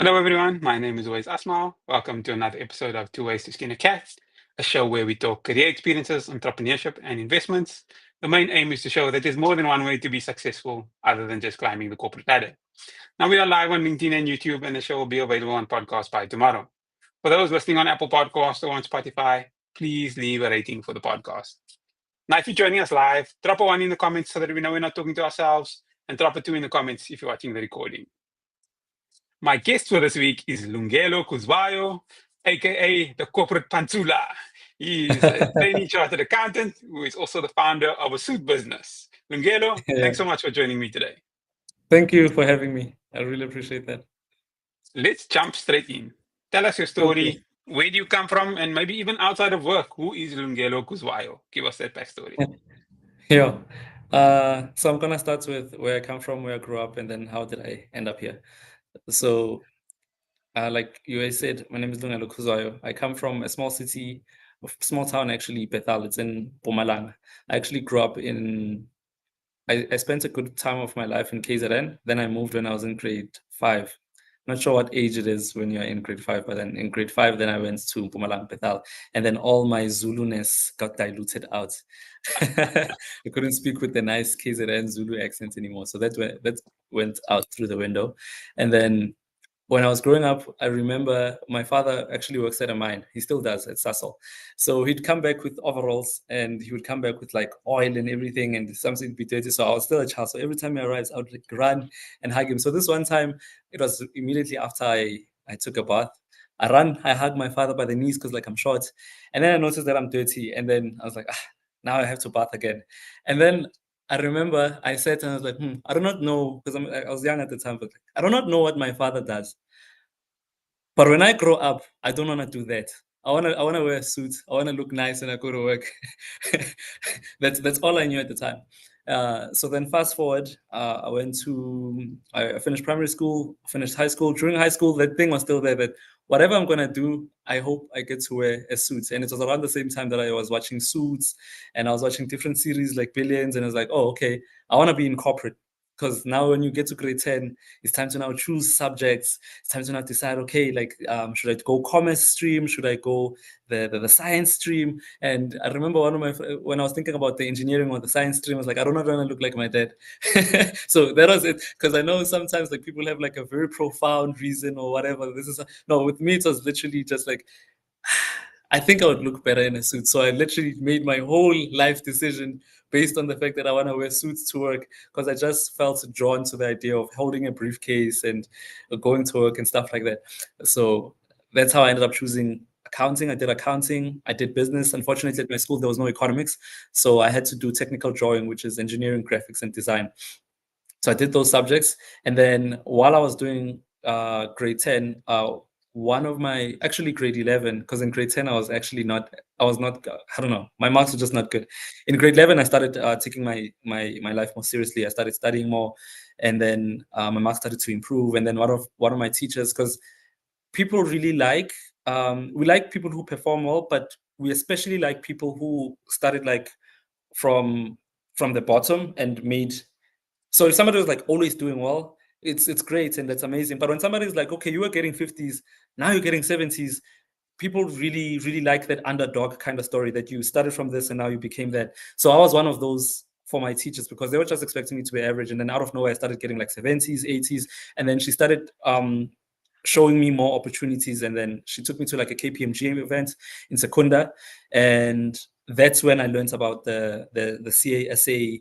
Hello, everyone. My name is Always Asmal. Welcome to another episode of Two Ways to Skin a Cat, a show where we talk career experiences, entrepreneurship, and investments. The main aim is to show that there's more than one way to be successful other than just climbing the corporate ladder. Now, we are live on LinkedIn and YouTube, and the show will be available on podcast by tomorrow. For those listening on Apple Podcasts or on Spotify, please leave a rating for the podcast. Now, if you're joining us live, drop a one in the comments so that we know we're not talking to ourselves, and drop a two in the comments if you're watching the recording. My guest for this week is Lungelo Khuzwayo, aka the corporate Pantsula. He is a trainee chartered accountant who is also the founder of a suit business. Lungelo, thanks Yeah. so much for joining me today. Thank you for having me. I really appreciate that. Let's jump straight in. Tell us your Okay. story. Where do you come from? And maybe even outside of work, who is Lungelo Khuzwayo? Give us that backstory. Yeah. So I'm gonna start with where I come from, where I grew up, and then how did I end up here. So, like you guys said, my name is Lungelo Khuzwayo. I come from a small city, a small town actually, Bethel. It's in Mpumalanga. I actually grew up in. I spent a good time of my life in KZN. Then I moved when I was in grade 5. Not sure what age it is when you're in grade 5, but then in grade 5, then I went to Mpumalanga Bethel, and then all my Zulu-ness got diluted out. I couldn't speak with the nice KZN Zulu accent anymore, so that went out through the window. And then when I was growing up, I remember my father actually works at a mine. He still does at Sasol. So he'd come back with overalls and he would come back with like oil and everything and something to be dirty. So I was still a child. So every time he arrives, I would like run and hug him. So this one time, it was immediately after I took a bath. I ran, I hugged my father by the knees because like I'm short. And then I noticed that I'm dirty. And then I was like, now I have to bath again. And then I remember I sat and I was like, I do not know, because I was young at the time, but like, I do not know what my father does. But when I grow up, I don't want to do that. I wanna wear a suit. I wanna look nice when I go to work. That's all I knew at the time. So then fast forward, I finished primary school, finished high school. During high school, that thing was still there that whatever I'm gonna do, I hope I get to wear a suit. And it was around the same time that I was watching Suits and I was watching different series like Billions, and I was like, oh, okay, I want to be in corporate. Because now when you get to grade 10, it's time to now choose subjects. It's time to now decide, okay, like, should I go commerce stream? Should I go the science stream? And I remember when I was thinking about the engineering or the science stream, I was like, I don't want to look like my dad. So that was it. Because I know sometimes like people have like a very profound reason or whatever. No, with me, it was literally just like, I think I would look better in a suit. So I literally made my whole life decision based on the fact that I want to wear suits to work because I just felt drawn to the idea of holding a briefcase and going to work and stuff like that. So that's how I ended up choosing accounting. I did accounting, I did business. Unfortunately, at my school, there was no economics. So I had to do technical drawing, which is engineering, graphics, and design. So I did those subjects. And then while I was doing grade 10, one of my actually grade 11, because in grade 10 I was not, I don't know, my marks were just not good. In grade 11 I started taking my life more seriously. I started studying more, and then my marks started to improve. And then one of my teachers, because people really like, we like people who perform well, but we especially like people who started like from the bottom and made. So if somebody was like always doing well, it's great and that's amazing. But when somebody is like, okay, you were getting 50s, now you're getting 70s, people really, really like that underdog kind of story that you started from this and now you became that. So I was one of those for my teachers because they were just expecting me to be average. And then out of nowhere, I started getting like 70s, 80s. And then she started showing me more opportunities. And then she took me to like a KPMG event in Secunda. And that's when I learned about the CASA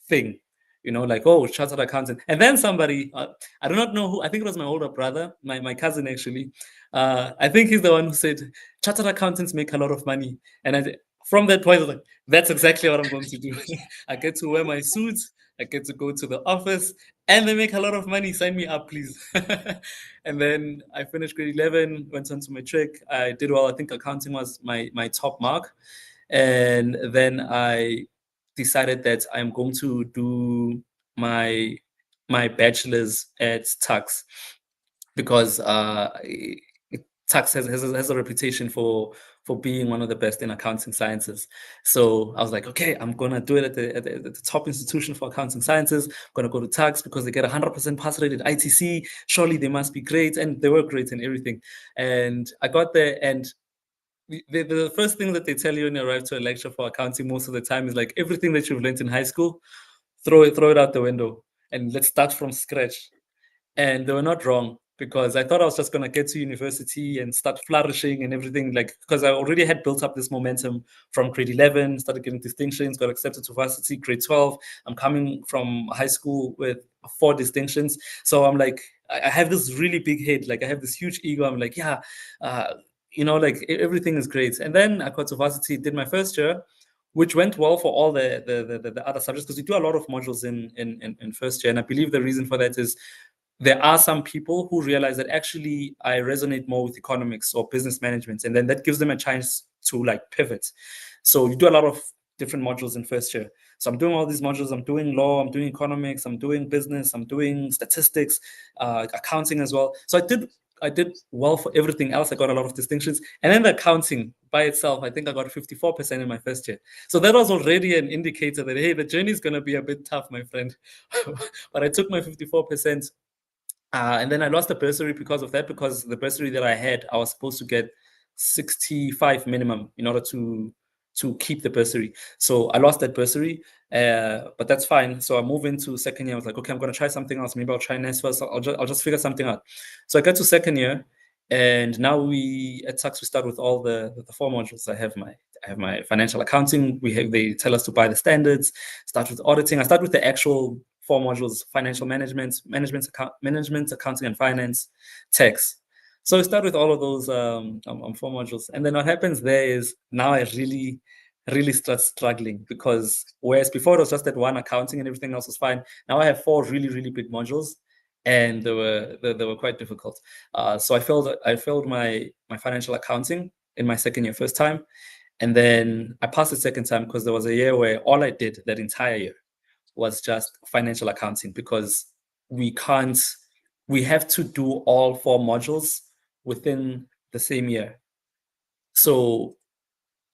thing, like, oh, chartered accountant. And then somebody, I do not know who, I think it was my older brother, my cousin actually. I think he's the one who said, chartered accountants make a lot of money. And from that point, I was like, that's exactly what I'm going to do. I get to wear my suit, I get to go to the office, and they make a lot of money. Sign me up, please. And then I finished grade 11, went on to matric. I did well. I think accounting was my top mark. And then I decided that I'm going to do my bachelor's at Tux because Tux has a reputation for being one of the best in accounting sciences. So I was like, okay, I'm gonna do it at the top institution for accounting sciences. I'm gonna go to Tux because they get 100% pass rate at ITC. Surely they must be great, and they were great in everything. And I got there, and the first thing that they tell you when you arrive to a lecture for accounting most of the time is like, everything that you've learned in high school, throw it out the window, and let's start from scratch. And they were not wrong, because I thought I was just going to get to university and start flourishing and everything, like, because I already had built up this momentum from grade 11, started getting distinctions, got accepted to varsity, grade 12. I'm coming from high school with 4 distinctions. So I'm like, I have this really big head, like I have this huge ego. I'm like, yeah, like everything is great. And then I got to varsity, did my first year, which went well for all the other subjects, because we do a lot of modules in first year. And I believe the reason for that is there are some people who realize that actually I resonate more with economics or business management, and then that gives them a chance to like pivot. So you do a lot of different modules in first year. So I'm doing all these modules. I'm doing law, I'm doing economics, I'm doing business, I'm doing statistics, accounting as well. So I did well for everything else. I got a lot of distinctions. And then the accounting by itself, I think I got 54% in my first year. So that was already an indicator that, hey, the journey is going to be a bit tough, my friend. But I took my 54%. And then I lost the bursary because of that, because the bursary that I had, I was supposed to get 65 minimum in order to keep the bursary. So I lost that bursary, but that's fine. So I moved into second year. I was like, okay, I'm going to try something else. Maybe I'll try NESFA. So I'll just figure something out. So I got to second year, and now at Tux we start with all the 4 modules. I have my financial accounting. They tell us to buy the standards. Start with auditing. I start with the actual 4 modules: financial management, accounting and finance, tax. So we start with all of those 4 modules. And then what happens there is now I really start struggling, because whereas before it was just that one accounting and everything else was fine, now I have 4 really big modules, and they were quite difficult. So I failed my financial accounting in my second year first time. And then I passed the second time, because there was a year where all I did that entire year was just financial accounting, because we have to do all 4 modules within the same year. So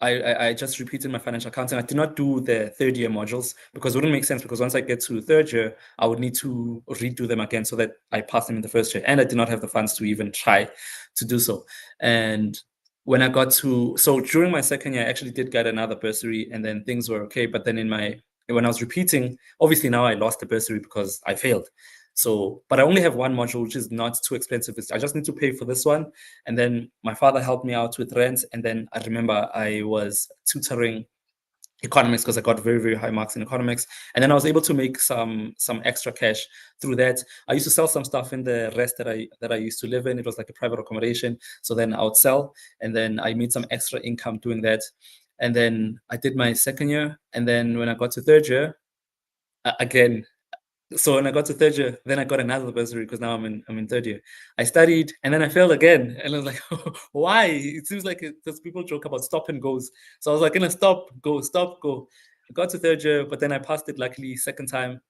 I just repeated my financial accounting. I did not do the third year modules, because it wouldn't make sense, because once I get to third year, I would need to redo them again so that I pass them in the first year. And I did not have the funds to even try to do so. And when I got so during my second year, I actually did get another bursary, and then things were okay. But then when I was repeating, obviously now I lost the bursary because I failed. So, but I only have 1 module, which is not too expensive. I just need to pay for this one. And then my father helped me out with rent. And then I remember I was tutoring economics, because I got very high marks in economics. And then I was able to make some extra cash through that. I used to sell some stuff in the rest that I used to live in. It was like a private accommodation. So then I would sell, and then I made some extra income doing that. And then I did my second year. And then when I got to third year, again, so when I got to third year, then I got another bursary, because now I'm in third year. I studied, and then I failed again, and I was like, why? It seems like because people joke about stop and goes. So I was like, gonna stop, go. I got to third year, but then I passed it luckily second time.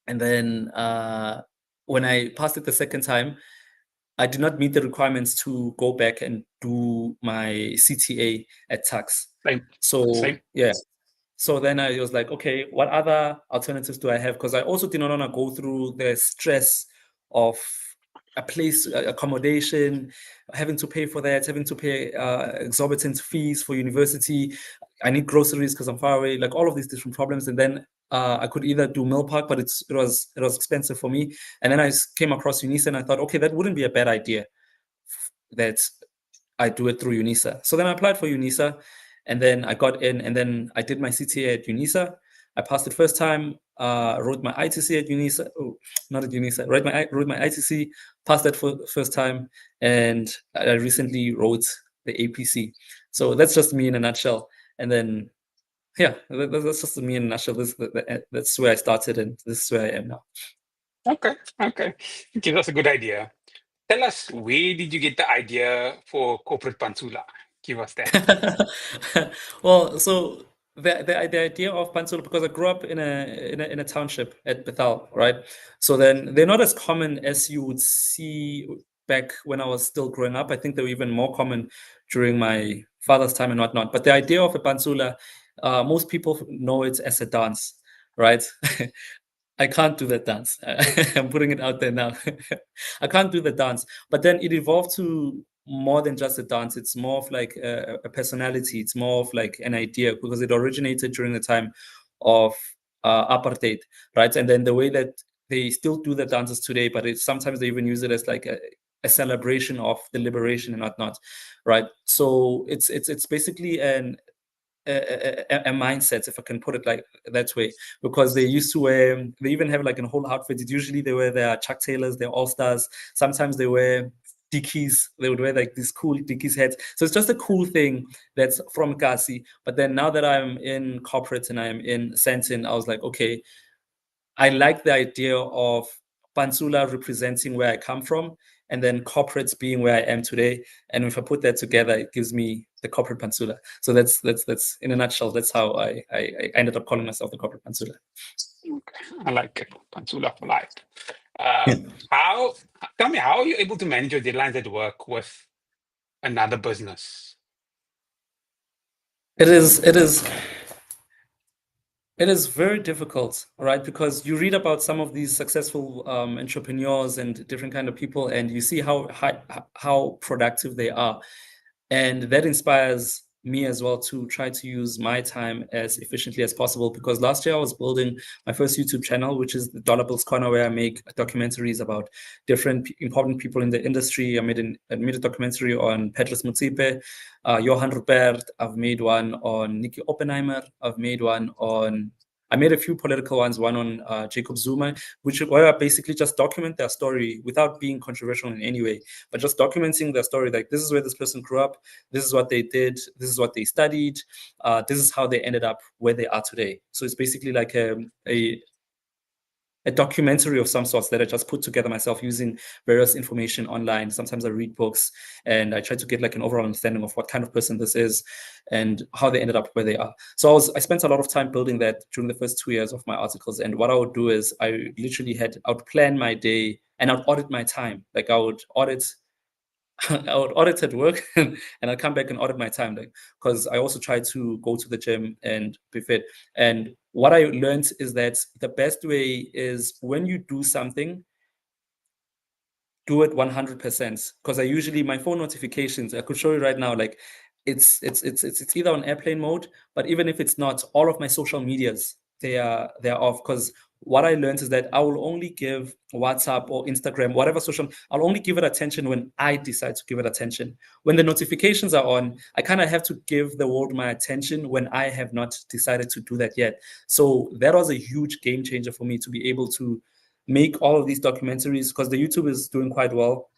And then when I passed it the second time, I did not meet the requirements to go back and do my CTA at Tux. Same. Yeah. So then I was like, okay, what other alternatives do I have? Because I also did not want to go through the stress of a place, accommodation, having to pay for that, having to pay exorbitant fees for university. I need groceries because I'm far away, like all of these different problems. And then I could either do Mill Park, but it was expensive for me. And then I came across UNISA, and I thought, okay, that wouldn't be a bad idea that I do it through UNISA. So then I applied for UNISA, and then I got in, and then I did my CTA at UNISA. I passed it first time, wrote my ITC at UNISA. Oh, not at UNISA. Wrote my ITC, passed that for first time, and I recently wrote the APC. So that's just me in a nutshell. And then, yeah, that's just me in a nutshell. That's where I started, and this is where I am now. Okay. Gives us a good idea. Tell us, where did you get the idea for corporate Pantsula? Give us that. Well, so the idea of Pantsula, because I grew up in a township at Bethel, right? So then they're not as common as you would see back when I was still growing up. I think they were even more common during my father's time and whatnot. But the idea of a pansula, most people know it as a dance, right? I can't do that dance. I'm putting it out there now. I can't do the dance. But then it evolved to more than just a dance. It's more of like a personality. It's more of like an idea because it originated during the time of apartheid, right? And then the way that they still do the dances today, but sometimes they even use it as like a celebration of the liberation and whatnot, right? So it's basically a mindset, if I can put it like that way, because they used to wear, they even have like a whole outfit. Usually they wear their Chuck Taylors, their All Stars. Sometimes they wear Dickies. They would wear like these cool Dickies hats. So it's just a cool thing that's from Kasi. But then now that I'm in corporate and I'm in Sentin, I was like, okay, I like the idea of Pantsula representing where I come from, and then corporates being where I am today. And if I put that together, it gives me the corporate Pantsula. So that's in a nutshell. That's how I ended up calling myself the corporate Pantsula. Okay, I like it. Pansula for life. Yeah. How? Tell me, how are you able to manage your deadlines at work with another business? It is very difficult, right? Because you read about some of these successful entrepreneurs and different kind of people, and you see how productive they are, and that inspires me as well to try to use my time as efficiently as possible. Because last year I was building my first YouTube channel, which is the Dollar Bills Corner, where I make documentaries about different important people in the industry. I made a documentary on Petrus Motsepe, Johan Rupert. I've made one on Nikki Oppenheimer. I made a few political ones, one on Jacob Zuma, where I basically just document their story without being controversial in any way, but just documenting their story. Like, this is where this person grew up, this is what they did, this is what they studied, this is how they ended up where they are today. So it's basically like a documentary of some sorts that I just put together myself using various information online. Sometimes I read books and I try to get like an overall understanding of what kind of person this is and how they ended up where they are. So I spent a lot of time building that during the first 2 years of my articles. And what I would do is I would plan my day and I would audit my time. Like I would audit at work and I'd come back and audit my time, like, because I also try to go to the gym and be fit. And what I learned is that the best way is when you do something, do it 100%. Because my phone notifications, I could show you right now, like it's either on airplane mode, but even if it's not, all of my social medias, they're off. Because what I learned is that I will only give WhatsApp or Instagram, whatever social, I'll only give it attention when I decide to give it attention. When the notifications are on, I kind of have to give the world my attention when I have not decided to do that yet. So that was a huge game changer for me to be able to make all of these documentaries, because the YouTube is doing quite well.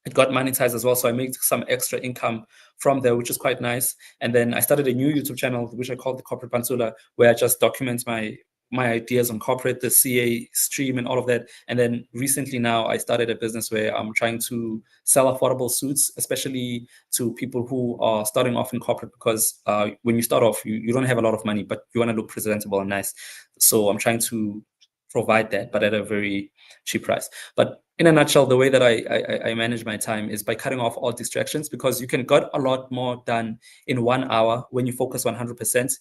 It got monetized as well, so I made some extra income from there, which is quite nice. And then I started a new YouTube channel, which I call the Corporate Pantsula, where I just document my ideas on corporate, the CA stream and all of that. And then recently now I started a business where I'm trying to sell affordable suits, especially to people who are starting off in corporate, because when you start off, you don't have a lot of money, but you want to look presentable and nice. So I'm trying to provide that, but at a very cheap price. But in a nutshell, the way that I manage my time is by cutting off all distractions, because you can get a lot more done in 1 hour when you focus 100%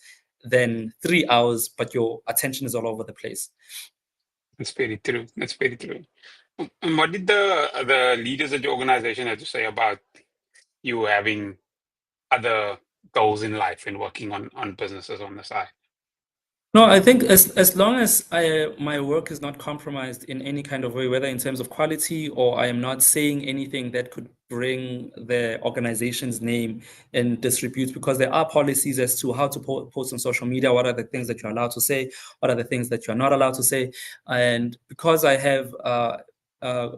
than 3 hours, but your attention is all over the place. That's very true. That's very true. And what did the leaders of the organization have to say about you having other goals in life and working on businesses on the side? No, I think as long as my work is not compromised in any kind of way, whether in terms of quality or I am not saying anything that could bring the organization's name in disrepute, because there are policies as to how to post on social media, what are the things that you're allowed to say, what are the things that you're not allowed to say. And because I have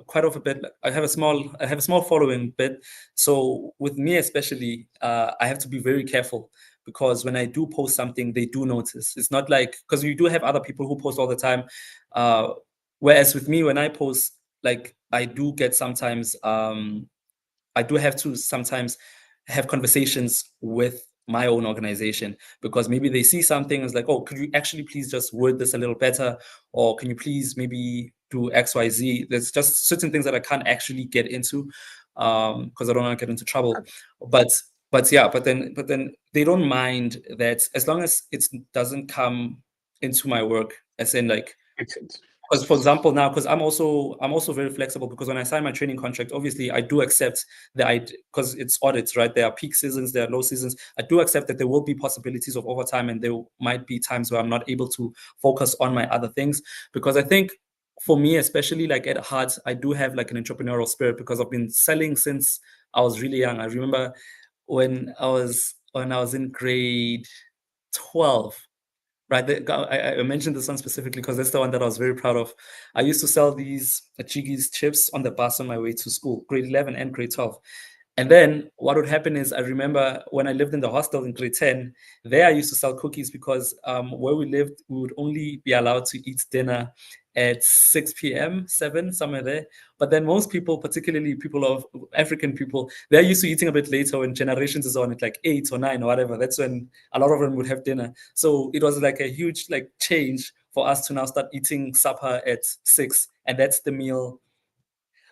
quite of a bit, I have a small following bit. So with me especially, I have to be very careful, because when I do post something, they do notice. It's not like, because you do have other people who post all the time. Whereas with me, when I post, like I do get sometimes, I do have to sometimes have conversations with my own organization, because maybe they see something, it's like, oh, could you actually please just word this a little better? Or can you please maybe do XYZ. There's just certain things that I can't actually get into because I don't want to get into trouble. But yeah, but then they don't mind that as long as it doesn't come into my work, as in like, Makes sense. because for example now, because I'm also very flexible, because when I sign my training contract, obviously I do accept that because it's audits, right? There are peak seasons, there are low seasons. I do accept that there will be possibilities of overtime, and there might be times where I'm not able to focus on my other things, because I think for me, especially like at heart, I do have like an entrepreneurial spirit, because I've been selling since I was really young. I remember when I was in grade 12. Right, I mentioned this one specifically because that's the one that I was very proud of. I used to sell these Chiggies chips on the bus on my way to school, grade 11 and grade 12. And then what would happen is, I remember when I lived in the hostel in grade 10, there I used to sell cookies, because where we lived, we would only be allowed to eat dinner at 6 p.m., 7, somewhere there. But then most people, particularly people of African people, they're used to eating a bit later when generations is on at like 8 or 9 or whatever. That's when a lot of them would have dinner. So it was like a huge like change for us to now start eating supper at 6. And that's the meal.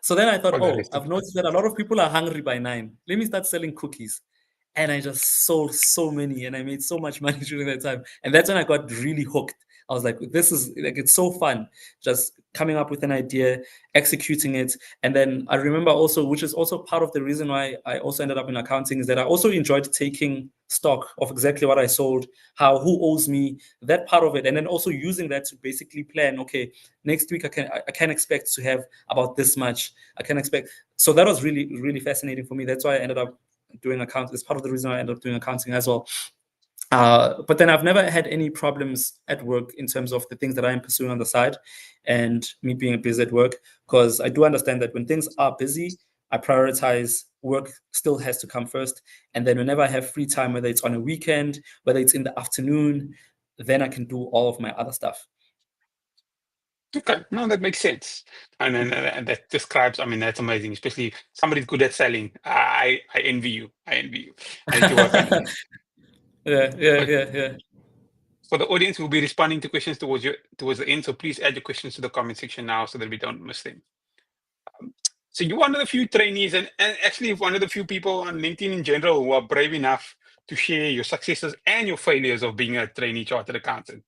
So then I thought, For the oh, rest of I've the day. noticed that a lot of people are hungry by 9. Let me start selling cookies. And I just sold so many, and I made so much money during that time. And that's when I got really hooked. I was like, this is like, it's so fun just coming up with an idea, executing it. And then I remember also, which is also part of the reason why I also ended up in accounting, is that I also enjoyed taking stock of exactly what I sold, who owes me, that part of it. And then also using that to basically plan, okay, next week I can expect to have about this much. I can expect. So that was really, really fascinating for me. That's why I ended up doing accounting. It's part of the reason I ended up doing accounting as well. But then I've never had any problems at work in terms of the things that I'm pursuing on the side and me being busy at work, because I do understand that when things are busy, I prioritize work still has to come first. And then whenever I have free time, whether it's on a weekend, whether it's in the afternoon, then I can do all of my other stuff. Okay, no, that makes sense. And then and that describes, I mean, that's amazing, especially somebody's good at selling. I envy you. I envy you. I need to work on it. But Yeah. for the audience, we'll be responding to questions towards the end. So please add your questions to the comment section now so that we don't miss them. So you're one of the few trainees, and actually one of the few people on LinkedIn in general who are brave enough to share your successes and your failures of being a trainee chartered accountant.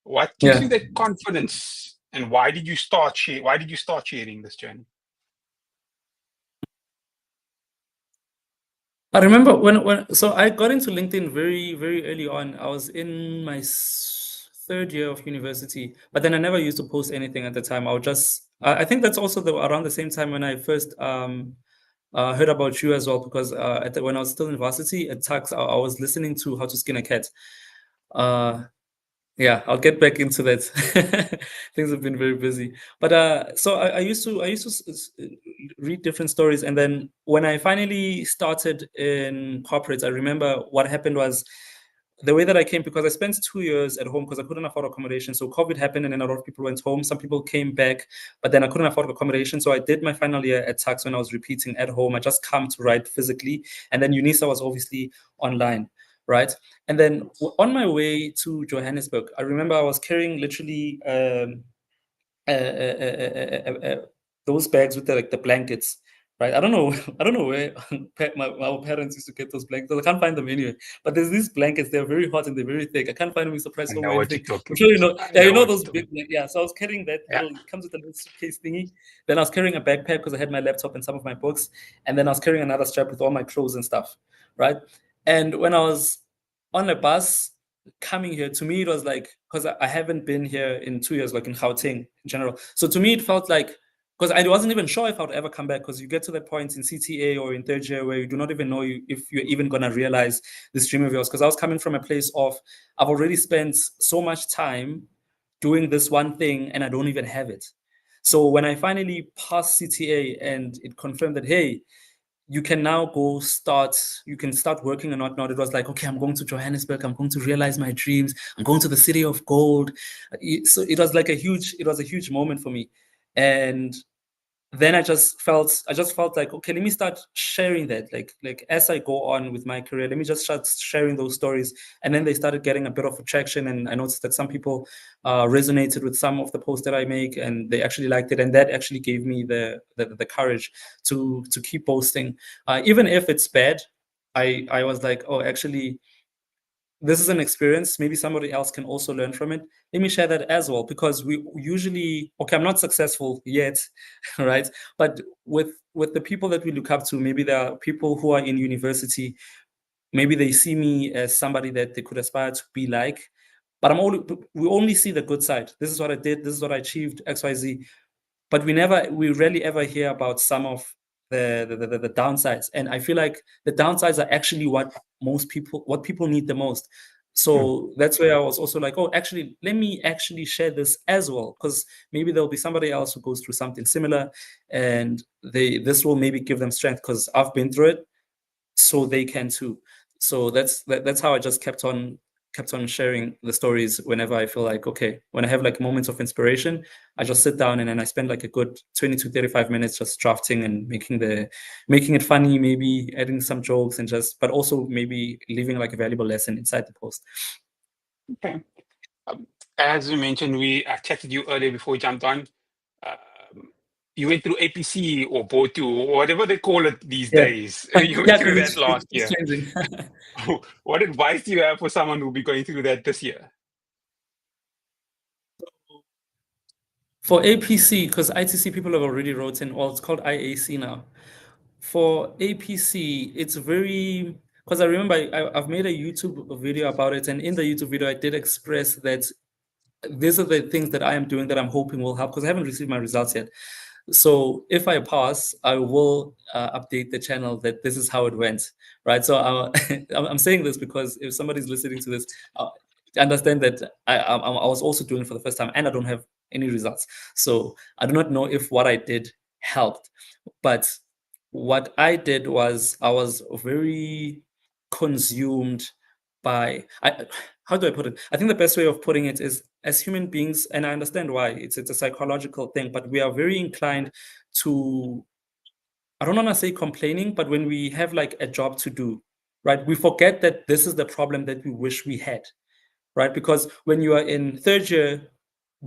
What gives you Yeah. that confidence, and why did you start sharing this journey? I remember so I got into LinkedIn very, very early on. I was in my third year of university, but then I never used to post anything at the time. I would just, I think that's also around the same time when I first heard about you as well, because when I was still in varsity at Tux, I was listening to How to Skin a Cat. Yeah, I'll get back into that. Things have been very busy, but so I used to read different stories, and then when I finally started in corporates, I remember what happened was the way that I came, because I spent 2 years at home because I couldn't afford accommodation. So COVID happened, and then a lot of people went home. Some people came back, but then I couldn't afford accommodation. So I did my final year at Tux when I was repeating at home. I just come to write physically, and then UNISA was obviously online, right? And then on my way to Johannesburg, I remember I was carrying literally uh, uh, uh, uh, uh, those bags with the blankets, right? I don't know, I don't know where our parents used to get those blankets. I can't find them anywhere. But there's these blankets. They're very hot and they're very thick. I can't find them in surprise I store or know what you're anything. I'm talking. sure you know. I Yeah, you know know what those you're big. talking. Yeah. So I was carrying that Yeah. little. It comes with a little suitcase thingy. Then I was carrying a backpack because I had my laptop and some of my books. And then I was carrying another strap with all my clothes and stuff, right? And when I was on the bus coming here, to me it was like, because I haven't been here in 2 years, like in Gauteng in general. So to me it felt like, because I wasn't even sure if I would ever come back, because you get to that point in CTA or in third year where you do not even know if you're even going to realize this dream of yours. Because I was coming from a place of, I've already spent so much time doing this one thing and I don't even have it. So when I finally passed CTA and it confirmed that, hey, you can now you can start working and whatnot. It was like, okay, I'm going to Johannesburg. I'm going to realize my dreams. I'm going to the city of gold. So it was like it was a huge moment for me. And then I just felt like, okay, let me start sharing that, like as I go on with my career, let me just start sharing those stories. And then they started getting a bit of attraction, and I noticed that some people resonated with some of the posts that I make, and they actually liked it, and that actually gave me the courage to keep posting, even if it's bad. I was like, oh, actually, this is an experience. Maybe somebody else can also learn from it. Let me share that as well, because we usually, okay, I'm not successful yet, right? But with the people that we look up to, maybe there are people who are in university. Maybe they see me as somebody that they could aspire to be like. But we only see the good side. This is what I did. This is what I achieved. XYZ. But we rarely ever hear about some of the downsides. And I feel like the downsides are actually what people need the most. So that's where I was also like, oh, actually, let me actually share this as well, because maybe there'll be somebody else who goes through something similar, and this will maybe give them strength because I've been through it, so they can too. So that's how I just kept on sharing the stories whenever I feel like, okay, when I have like moments of inspiration, I just sit down and then I spend like a good 20 to 35 minutes just drafting and making it funny, maybe adding some jokes, and but also maybe leaving like a valuable lesson inside the post. Okay. As we mentioned, I chatted you earlier before we jumped on. You went through APC or board two or whatever they call it these Yeah. days. You went Yeah, through because that last it's year. changing. What advice do you have for someone who'll be going through that this year? For APC, because ITC people have already wrote in, well, it's called IAC now. For APC, it's very, because I remember I've made a YouTube video about it, and in the YouTube video, I did express that these are the things that I am doing that I'm hoping will help, because I haven't received my results yet. So if I pass, I will update the channel that this is how it went, right? So I'm saying this because if somebody's listening to this, understand that I was also doing it for the first time, and I don't have any results. So I do not know if what I did helped, but what I did was I was very consumed by how do I put it? I think the best way of putting it is, as human beings, and I understand why, it's a psychological thing, but we are very inclined to, I don't want to say complaining, but when we have like a job to do, right, we forget that this is the problem that we wish we had, right? Because when you are in third year,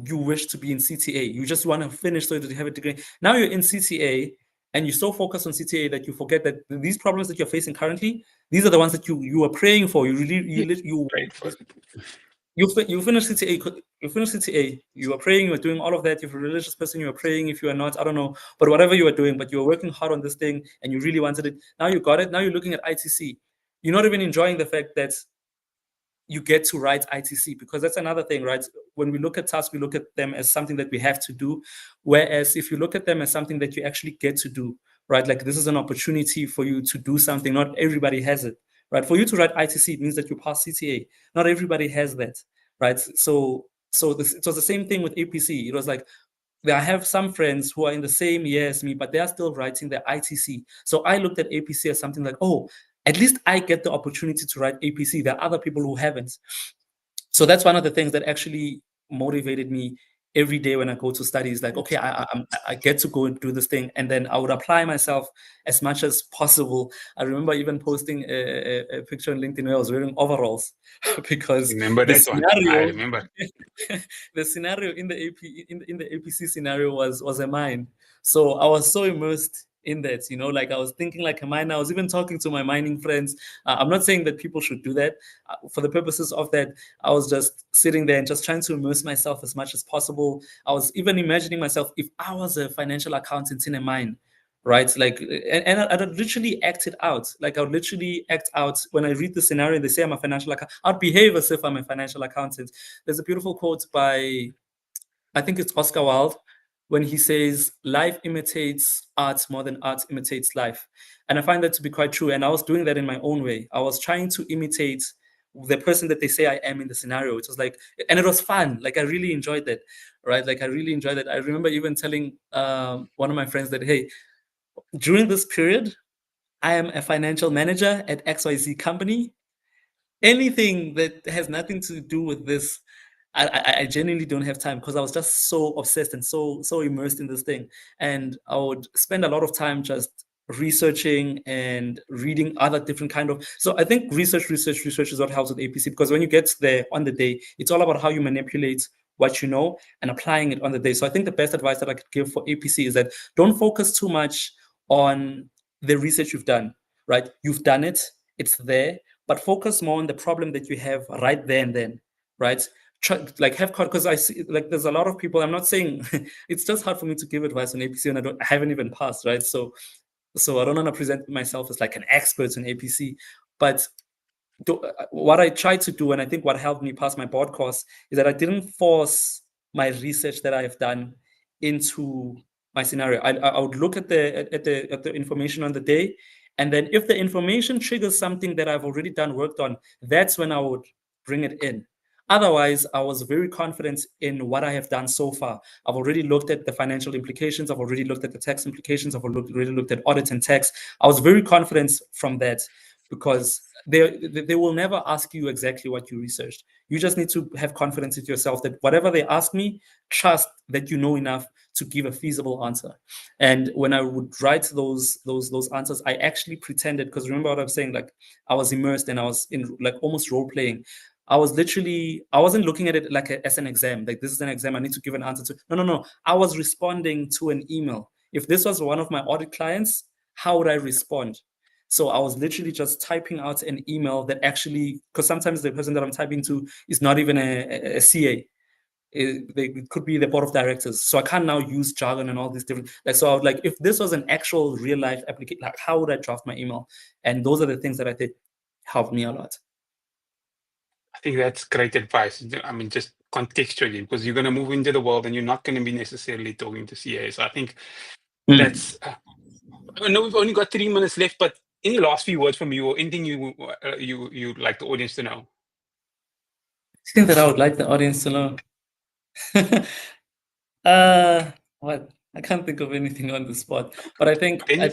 you wish to be in CTA. You just want to finish so that you have a degree. Now you're in CTA, and you're so focused on CTA that you forget that these problems that you're facing currently, these are the ones that you are praying for. Great for it. You finish CTA. You finish CTA. You are praying. You are doing all of that. If you're a religious person, you are praying. If you are not, I don't know. But whatever you are doing, but you are working hard on this thing, and you really wanted it. Now you got it. Now you're looking at ITC. You're not even enjoying the fact that you get to write ITC, because that's another thing, right? When we look at tasks, we look at them as something that we have to do. Whereas if you look at them as something that you actually get to do, right? Like, this is an opportunity for you to do something. Not everybody has it, right? For you to write ITC, it means that you pass CTA. Not everybody has that, right? So it was the same thing with APC. It was like, I have some friends who are in the same year as me, but they are still writing their ITC. So I looked at APC as something like, oh, at least I get the opportunity to write APC. There are other people who haven't. So that's one of the things that actually motivated me every day when I go to study. Is like, okay, I get to go and do this thing, and then I would apply myself as much as possible. I remember even posting a picture on LinkedIn where I was wearing overalls because Remember the that one? I scenario, remember. the scenario in the in the APC scenario was a mine. So I was so immersed in that, like I was thinking like a miner. I was even talking to my mining friends. I'm not saying that people should do that. For the purposes of that, I was just sitting there and just trying to immerse myself as much as possible. I was even imagining myself if I was a financial accountant in a mine, right? Like, and I'd literally act it out. Like, I would literally act out when I read the scenario and they say I'm a financial accountant. I'd behave as if I'm a financial accountant. There's a beautiful quote by, I think it's Oscar Wilde, when he says, life imitates art more than art imitates life. And I find that to be quite true. And I was doing that in my own way. I was trying to imitate the person that they say I am in the scenario. It was like, and it was fun. Like, I really enjoyed that, right? Like, I really enjoyed that. I remember even telling one of my friends that, hey, during this period, I am a financial manager at XYZ company. Anything that has nothing to do with this, I genuinely don't have time because I was just so obsessed and so immersed in this thing. And I would spend a lot of time just researching and reading other different kind of. So I think research is what helps with APC, because when you get there on the day, it's all about how you manipulate what you know and applying it on the day. So I think the best advice that I could give for APC is that don't focus too much on the research you've done, right? You've done it, it's there, but focus more on the problem that you have right there and then, right? Like have, because I see like there's a lot of people. I'm not saying it's just hard for me to give advice on APC, and I haven't even passed, right? So I don't want to present myself as like an expert in APC, but what I tried to do, and I think what helped me pass my board course, is that I didn't force my research that I've done into my scenario. I would look at the information on the day, and then if the information triggers something that I've already worked on, that's when I would bring it in. Otherwise, I was very confident in what I have done so far. I've already looked at the financial implications. I've already looked at the tax implications. I've already looked at audit and tax. I was very confident from that, because they will never ask you exactly what you researched. You just need to have confidence in yourself that whatever they ask me, trust that you know enough to give a feasible answer. And when I would write those answers, I actually pretended, because remember what I'm saying, like I was immersed and I was in like almost role playing. I wasn't looking at it like as an exam, like this is an exam I need to give an answer to. No. I was responding to an email. If this was one of my audit clients, how would I respond? So I was literally just typing out an email that actually, because sometimes the person that I'm typing to is not even a CA. It could be the board of directors. So I can't now use jargon and all these different, like, so I would like, if this was an actual real life application, like how would I draft my email? And those are the things that I think helped me a lot. I think that's great advice. I mean, just contextually, because you're going to move into the world and you're not going to be necessarily talking to CAs. I think that's, I know we've only got 3 minutes left, but any last few words from you or anything you'd like the audience to know? I think that I would like the audience to know. What? I can't think of anything on the spot, but I think I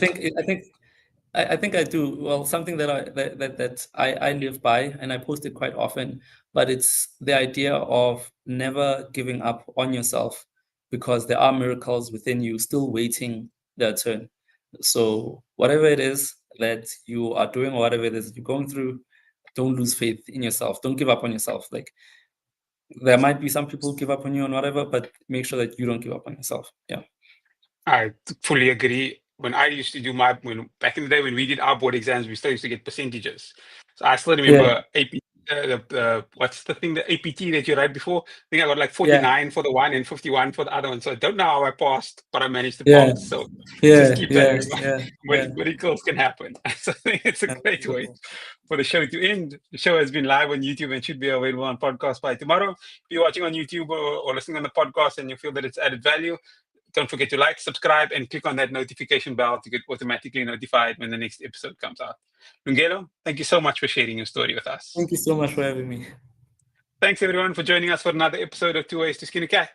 do. Well, something that I live by and I post it quite often, but it's the idea of never giving up on yourself, because there are miracles within you still waiting their turn. So whatever it is that you are doing or whatever it is that you're going through, don't lose faith in yourself. Don't give up on yourself. Like there might be some people who give up on you and whatever, but make sure that you don't give up on yourself. Yeah. I fully agree. When I used to do back in the day when we did our board exams, we still used to get percentages. So I still remember AP, what's the thing, the APT that you write before? I think I got like 49 for the one and 51 for the other one. So I don't know how I passed, but I managed to pass. So just keep that in mind. Miracles can happen. So I think it's a great way for the show to end. The show has been live on YouTube and should be available on podcast by tomorrow. If you're watching on YouTube or listening on the podcast and you feel that it's added value, don't forget to like, subscribe, and click on that notification bell to get automatically notified when the next episode comes out. Lungelo, thank you so much for sharing your story with us. Thank you so much for having me. Thanks, everyone, for joining us for another episode of Two Ways to Skin a Cat.